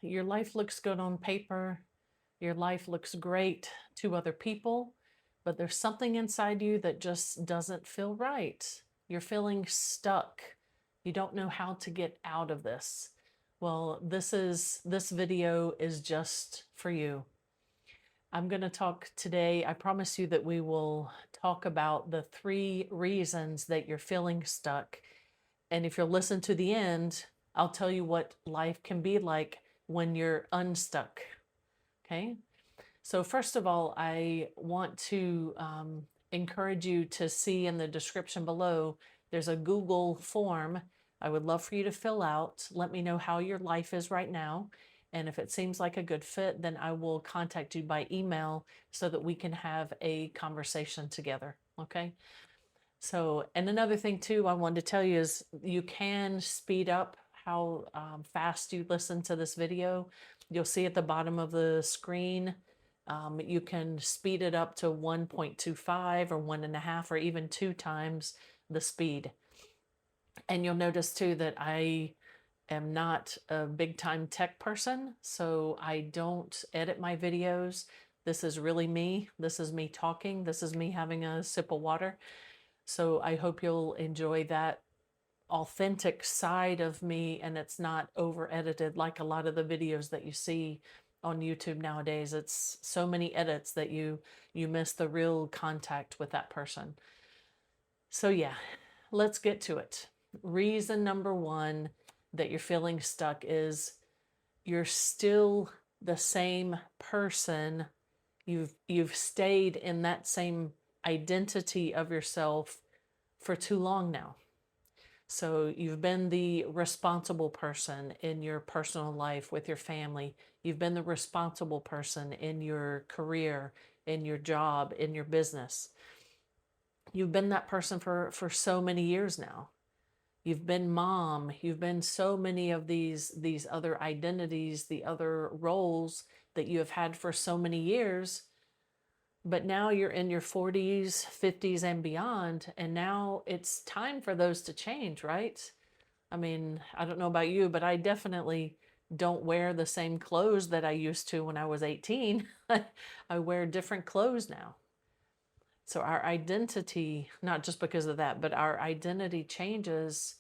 your life looks good on paper. Your life looks great to other people, but there's something inside you that just doesn't feel right. You're feeling stuck. You don't know how to get out of this. Well, this video is just for you. I'm going to talk today. I promise you that we will talk about the 3 reasons that you're feeling stuck. And if you'll listen to the end, I'll tell you what life can be like when you're unstuck. Okay? So, first of all, I want to encourage you to see in the description below, there's a Google form I would love for you to fill out. Let me know how your life is right now. And if it seems like a good fit, then I will contact you by email so that we can have a conversation together. Okay? So, and another thing too, I wanted to tell you is you can speed up how fast you listen to this video. You'll see at the bottom of the screen, you can speed it up to 1.25 or 1.5 or even 2 times the speed. And you'll notice too that I am not a big time tech person, so I don't edit my videos. This is really me. This is me talking. This is me having a sip of water. So I hope you'll enjoy that authentic side of me, and it's not over edited like a lot of the videos that you see on YouTube nowadays. It's so many edits that you miss the real contact with that person. So yeah, let's get to it. Reason number 1 that you're feeling stuck is you're still the same person. You've stayed in that same identity of yourself for too long now. So you've been the responsible person in your personal life with your family. You've been the responsible person in your career, in your job, in your business. You've been that person for so many years now. You've been mom. You've been so many of these other identities, the other roles that you have had for so many years. But now you're in your 40s, 50s, and beyond, and now it's time for those to change, right? I mean, I don't know about you, but I definitely don't wear the same clothes that I used to when I was 18. I wear different clothes now. So our identity, not just because of that, but our identity changes.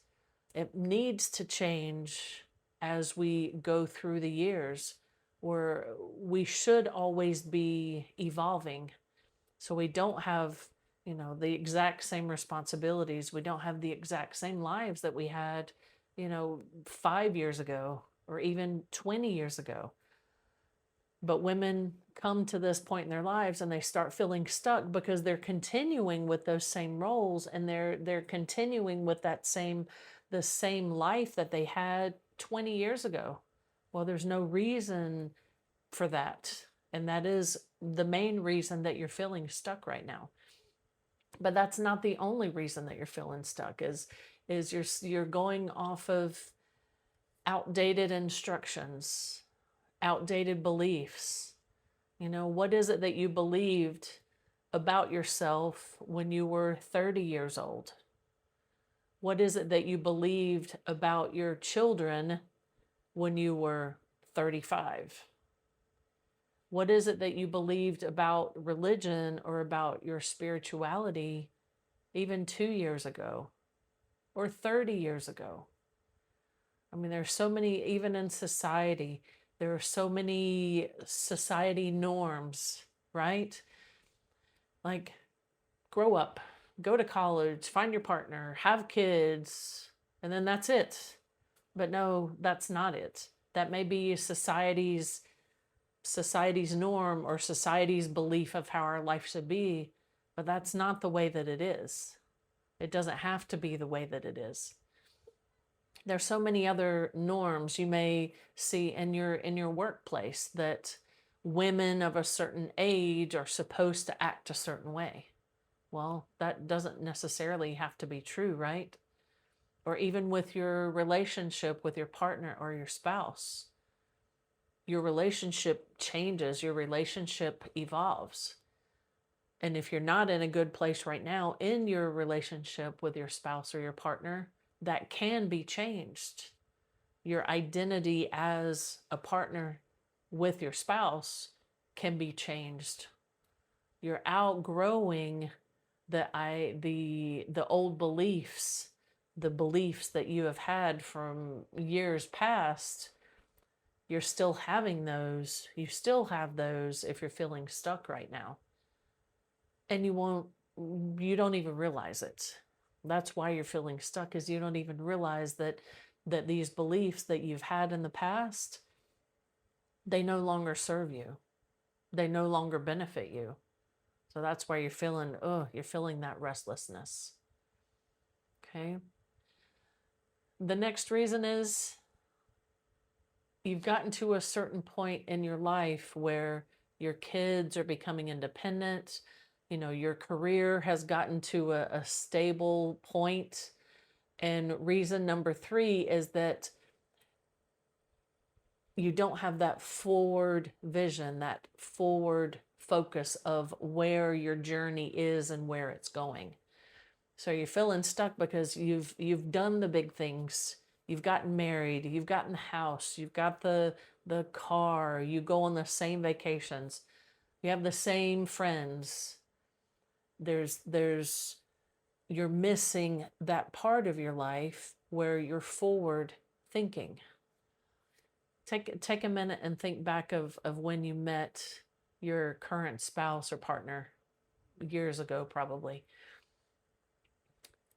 It needs to change as we go through the years, where we should always be evolving. So we don't have, the exact same responsibilities. We don't have the exact same lives that we had, 5 years ago or even 20 years ago. But women come to this point in their lives and they start feeling stuck because they're continuing with those same roles, and they're continuing with the same life that they had 20 years ago. Well, there's no reason for that. And that is the main reason that you're feeling stuck right now. But that's not the only reason that you're feeling stuck, is you're going off of outdated instructions, outdated beliefs. What is it that you believed about yourself when you were 30 years old? What is it that you believed about your children when you were 35? What is it that you believed about religion or about your spirituality even 2 years ago or 30 years ago? I mean, there's so many, even in society, there are so many society norms, right? Like, grow up, go to college, find your partner, have kids, and then that's it. But no, that's not it. That may be society's norm or society's belief of how our life should be, but that's not the way that it is. It doesn't have to be the way that it is. There's so many other norms you may see in your workplace, that women of a certain age are supposed to act a certain way. Well, that doesn't necessarily have to be true, right? Or even with your relationship with your partner or your spouse. Your relationship changes, your relationship evolves. And if you're not in a good place right now in your relationship with your spouse or your partner, that can be changed. Your identity as a partner with your spouse can be changed. You're outgrowing the old beliefs, the beliefs that you have had from years past. You're still having those. You still have those if you're feeling stuck right now. And you don't even realize it. That's why you're feeling stuck, is you don't even realize that these beliefs that you've had in the past, they no longer serve you. They no longer benefit you. So that's why you're feeling that restlessness. Okay. The next reason is you've gotten to a certain point in your life where your kids are becoming independent. Your career has gotten to a stable point. And reason number 3 is that you don't have that forward vision, that forward focus of where your journey is and where it's going. So you're feeling stuck because you've done the big things. You've gotten married, you've gotten the house, you've got the car, you go on the same vacations, you have the same friends. You're missing that part of your life where you're forward thinking. Take a minute and think back of when you met your current spouse or partner years ago, probably.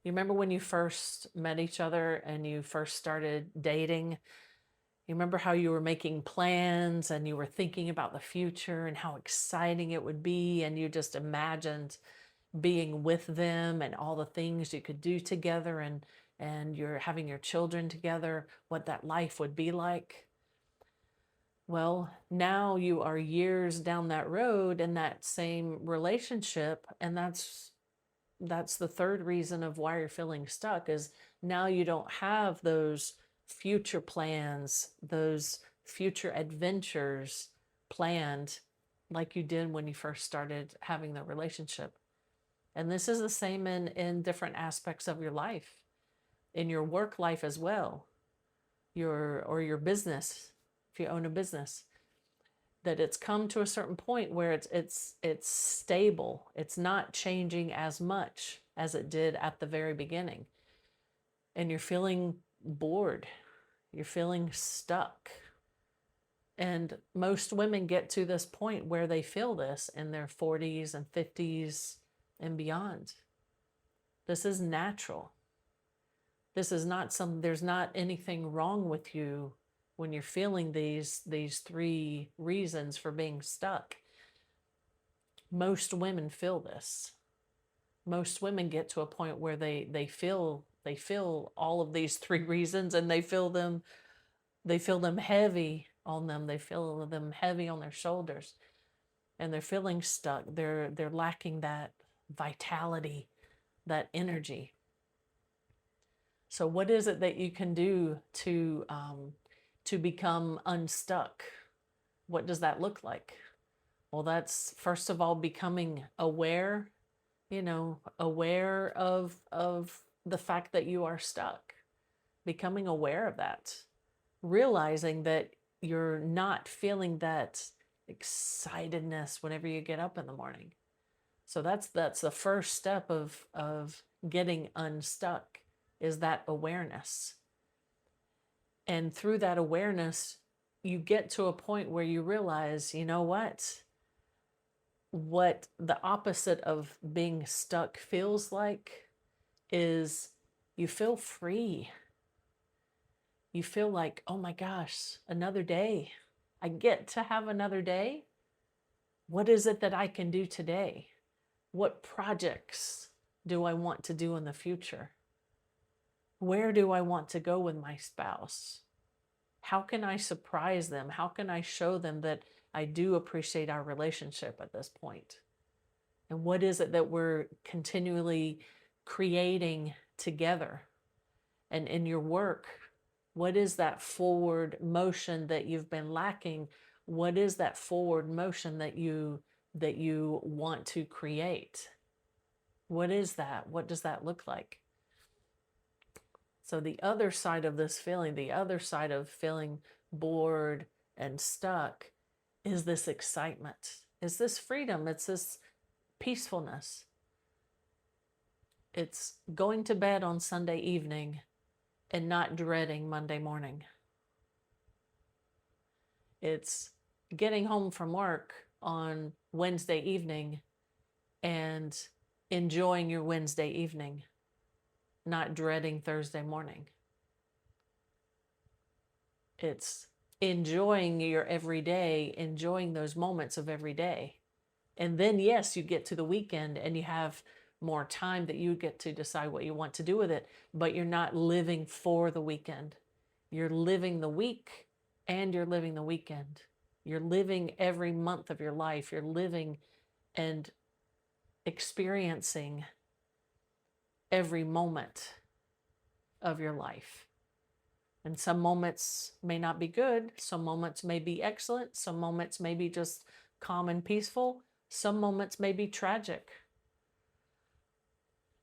You remember when you first met each other and you first started dating? You remember how you were making plans and you were thinking about the future and how exciting it would be, and you just imagined being with them and all the things you could do together, and you're having your children together, what that life would be like. Well, now you are years down that road in that same relationship, and that's the third reason of why you're feeling stuck, is now you don't have those future plans, those future adventures planned like you did when you first started having the relationship. And this is the same in different aspects of your life, in your work life as well, your business, if you own a business, that it's come to a certain point where it's stable. It's not changing as much as it did at the very beginning. And you're feeling bored. You're feeling stuck. And most women get to this point where they feel this in their 40s and 50s and beyond. This is natural. This is not there's not anything wrong with you when you're feeling these 3 reasons for being stuck. Most women feel this. Most women get to a point where they feel all of these 3 reasons, and they feel them heavy on them. They feel them heavy on their shoulders, and they're feeling stuck. They're lacking that vitality, that energy. So what is it that you can do to become unstuck? What does that look like? Well, that's first of all becoming aware, aware of the fact that you are stuck. Becoming aware of that. Realizing that you're not feeling that excitedness whenever you get up in the morning. So that's the first step of getting unstuck, is that awareness. And through that awareness, you get to a point where you realize, you know what the opposite of being stuck feels like is you feel free. You feel like, oh my gosh, another day. I get to have another day. What is it that I can do today? What projects do I want to do in the future? Where do I want to go with my spouse? How can I surprise them? How can I show them that I do appreciate our relationship at this point? And what is it that we're continually creating together? And in your work, what is that forward motion that you've been lacking? What is that forward motion that you want to create? What is that? What does that look like? So the other side of this feeling, the other side of feeling bored and stuck, is this excitement, is this freedom, it's this peacefulness. It's going to bed on Sunday evening and not dreading Monday morning. It's getting home from work on Wednesday evening and enjoying your Wednesday evening, not dreading Thursday morning. It's enjoying your everyday, enjoying those moments of every day. And then, yes, you get to the weekend and you have more time that you get to decide what you want to do with it, but you're not living for the weekend. You're living the week and you're living the weekend. You're living every month of your life. You're living and experiencing every moment of your life. And some moments may not be good. Some moments may be excellent. Some moments may be just calm and peaceful. Some moments may be tragic.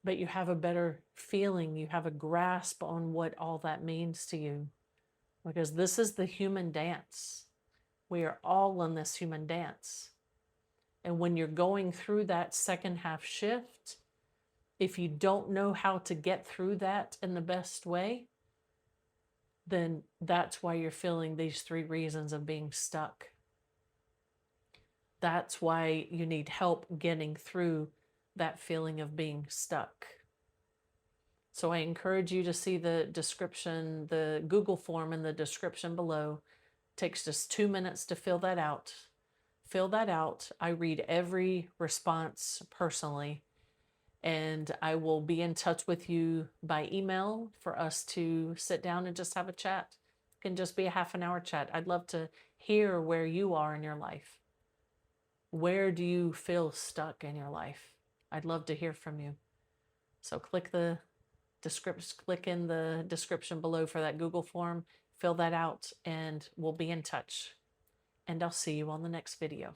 But you have a better feeling. You have a grasp on what all that means to you. Because this is the human dance. We are all in this human dance. And when you're going through that second half shift, if you don't know how to get through that in the best way, then that's why you're feeling these 3 reasons of being stuck. That's why you need help getting through that feeling of being stuck. So I encourage you to see the description, the Google form in the description below. It takes just 2 minutes to fill that out. Fill that out. I read every response personally, and I will be in touch with you by email for us to sit down and just have a chat. It can just be a half an hour chat. I'd love to hear where you are in your life. Where do you feel stuck in your life? I'd love to hear from you. So click in the description below for that Google form, fill that out, and we'll be in touch. And I'll see you on the next video.